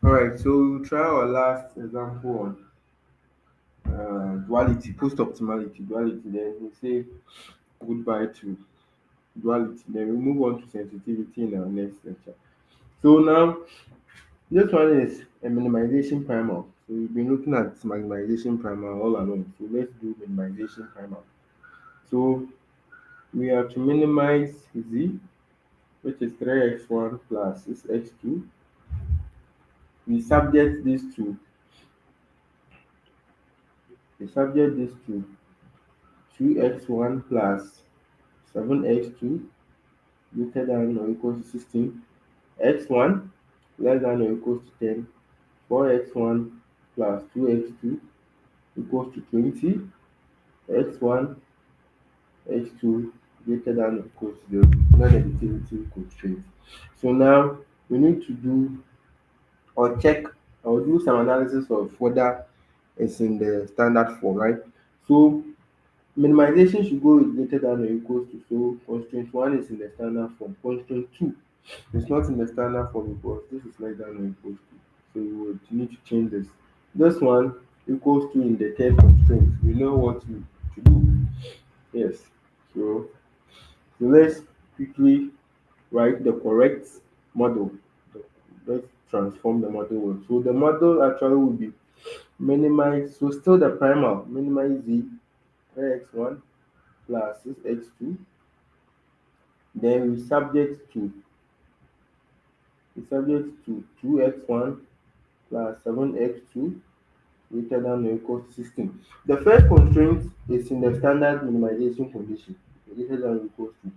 Alright, so we'll try our last example on duality, post-optimality, duality. Then we say goodbye to duality. Then we move on to sensitivity in our next lecture. So now, this one is a minimization primer. So we've been looking at minimization primer all along. So let's do minimization primer. So we have to minimize z, which is 3x1 plus 6x2. We subject this to we subject this to 2x1 plus 7x2 greater than or equal to 16, x1 less than or equals to 10, 4x1 plus 2x2 equals to 20, x1 x2 greater than or equals to 0, non-negativity constraint. So now we need to do or check or do some analysis of whether it's in the standard form, right? So minimization should go with greater than or equals to. So constraint 1 is in the standard form. Constraint 2 is not in the standard form because this is less than or equals to. So we would need to change this. This one equals to in the third constraint. We know what to do. Yes. So, so let's quickly write the correct model. Let's transform the model word. So the model actually will be minimize. So still the primal minimize z 3x1 plus 6x2. Then we subject to 2x1 plus 7x2 greater than or equal to 16. The first constraint is in the standard minimization condition, greater than or equal to.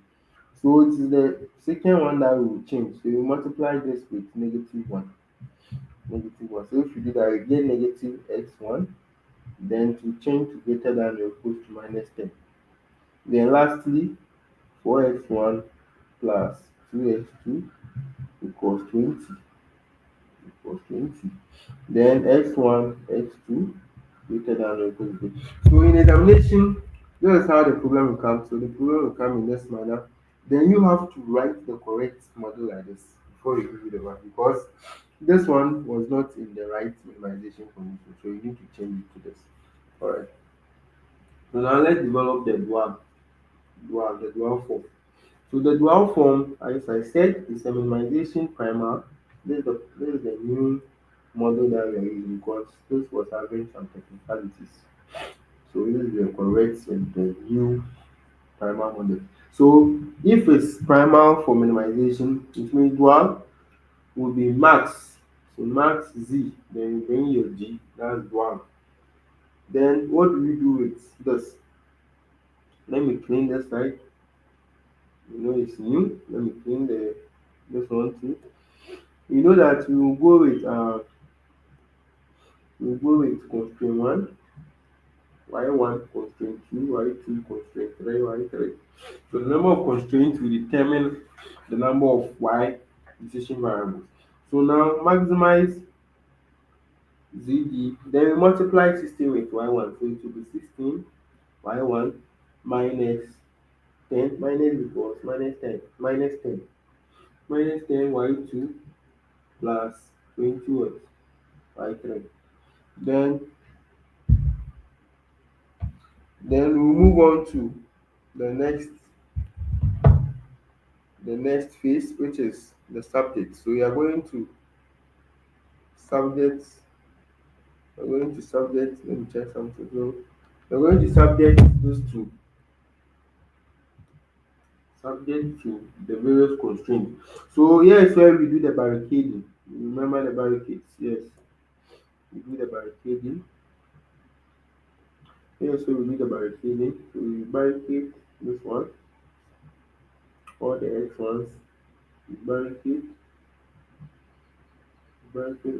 So it is the second one that we will change. So you multiply this with negative 1. Negative 1. So if you do that, you get negative x1, then to change to greater than or equal to minus 10. Then lastly, 4x1 plus 2x2 equals 20. Equals 20. Then x1, x2 greater than or equal to 20. So in examination, this is how the problem will come. So the problem will come in this manner. Then you have to write the correct model like this before you give you the mark because this one was not in the right minimization condition. So you need to change it to this. Alright. So now let's develop the dual form. So the dual form, as I said, is a minimization primer. This is the new model that we are using because this was having some technicalities. So this is the correct and the new primer model. So if it's primer for minimization, it means dual will be max. So max z, then you bring your g, that's dual. Then what do we do with this? Let me clean this side. You know it's new. Let me clean the this one too. You know that we will go with constraint 1, y1 constraint 2, y2 constraint 3, y3. So the number of constraints will determine the number of y decision variables. So now maximize zd, then we multiply 16 with y1, so it will be 16 y1 minus 10 minus equals minus 10 y2 plus 20 what y3. Then then we move on to the next phase, which is the subject. So we are going to subject let me check something. So we're going to subject to the various constraints. So here is where we do the barricading. Remember the barricades? Yes, we do the barricading. Here is where we do the barricading. So we barricade this one, all the x ones, we barricade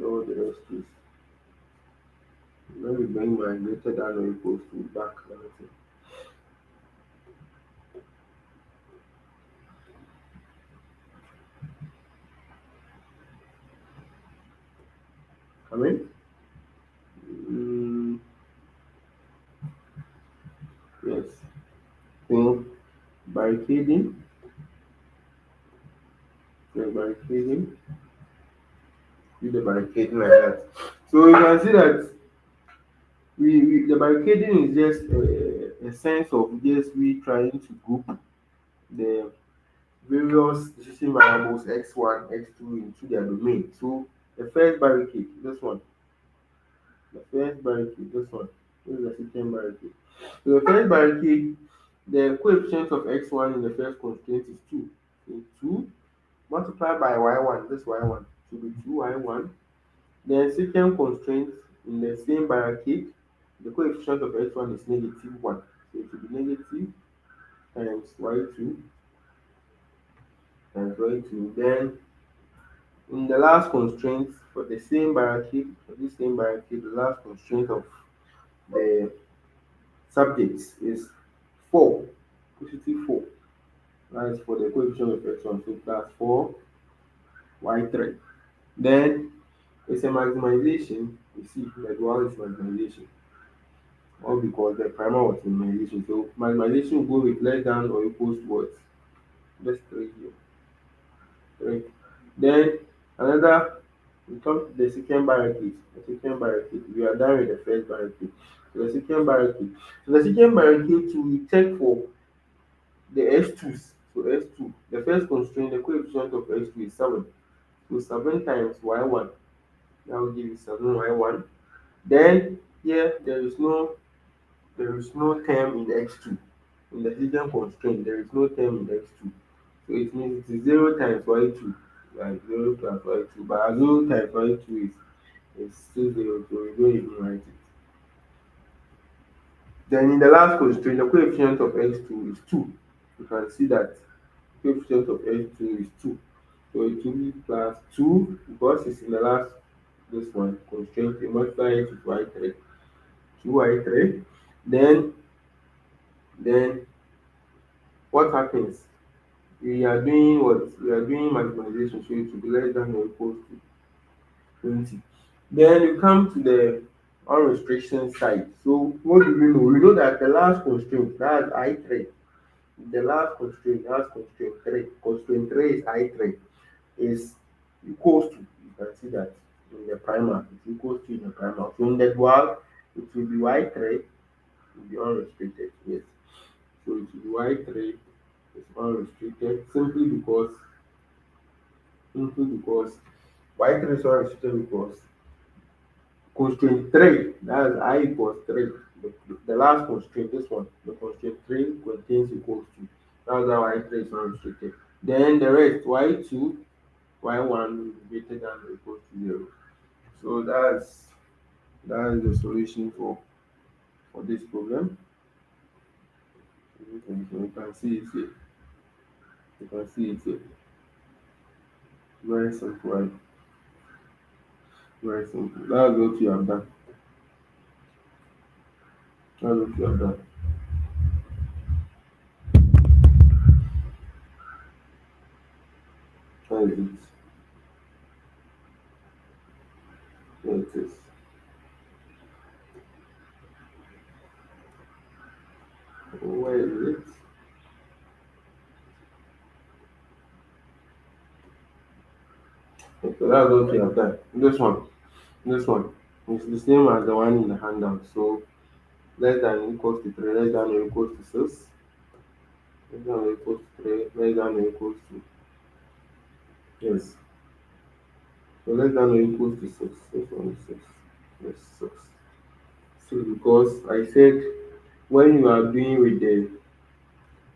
all the x twos. Let me bring my greater than or equals to back everything. Come in. Yes. So barricading, barricading. do the barricading like that. So you can see that the barricading is just a sense of just we trying to group the various decision variables x1, x2 into their domain. So the first barricade, this one, the first barricade, this one, this is the second barricade. So the first barricade, the coefficient of x1 in the first constraint is 2. So 2 multiplied by y1, this y1 should be 2y1. Then second constraint in the same barricade, the coefficient of x1 is -1. So it will be negative times y2 times y2. Then in the last constraint for the same barricade, the last constraint of the subject is 4, positive 4. That is for the coefficient of x1, so plus 4 y3. Then it's a maximization. You see, the dual is maximization. All because the primer was minimization. So maximization will go with less than or equals to what? Just 3 here. Right? Then another, we come to the second barricade. The second barricade. We are done with the first barricade. So the second barricade. So the second barricade too, we check for the S2s. So S2, the first constraint, the coefficient of S2 is 7. So 7 times y1, that will give you 7y1. Then here there is no term in x2. In the second constraint, there is no term in x2. So it means it is 0 times y2, like 0 plus y2. But 0 times y2 is still 0, so we don't even write it. Then in the last constraint, the coefficient of x2 is 2. You can see that coefficient of x2 is 2. So it will be plus 2 because it's in the last, this one, constraint. You multiply it with y3, 2y3. Then what happens? We are doing what? We are doing maximization, so it will be less than or equal to 20. Then you come to the unrestriction side. So what do we know? We know that the last constraint, that's I3. The last constraint, that's constraint 3. Constraint 3 is I3, is equals to, you can see that in the primer, it's equals to in the primer. So in the dual, it will be Y3, it will be unrestricted, yes. So it will be Y3, it's unrestricted, simply because Y3 is unrestricted because constraint 3, that is I equals 3. The last constraint, this one, the constraint 3 contains equals to. That's how Y3 is unrestricted. Then the rest, Y2, Y1 will be greater than or equal to 0. So that is the solution for this problem. You can see it here. You can see it here. Very simple, right? Very simple. That's what you have done. That's what you have done. That is it. There it is. Where is it? Okay, that's what you have done. This one is the same as the one in the handout. So less than or equals to 3, less than or equals to 6, less than or equals to 3, less than or equals to, yes. So less than or equals to 6. This one is 6. Yes, 6. So because I said when you are doing with the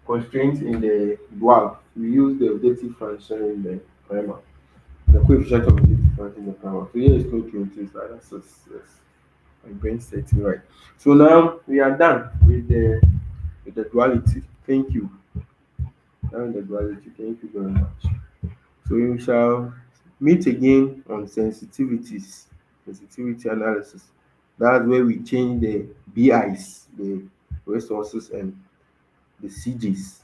constraints in the dual, we use the objective function in the primer. The coefficient of objective function in the primer. So here is no changes, right? That's 6. Yes. My brain set me right. So now we are done with the duality. Thank you. Done with the duality. Thank you very much. So we shall meet again on sensitivities, sensitivity analysis. That's where we change the BIs, the resources, and the CGs.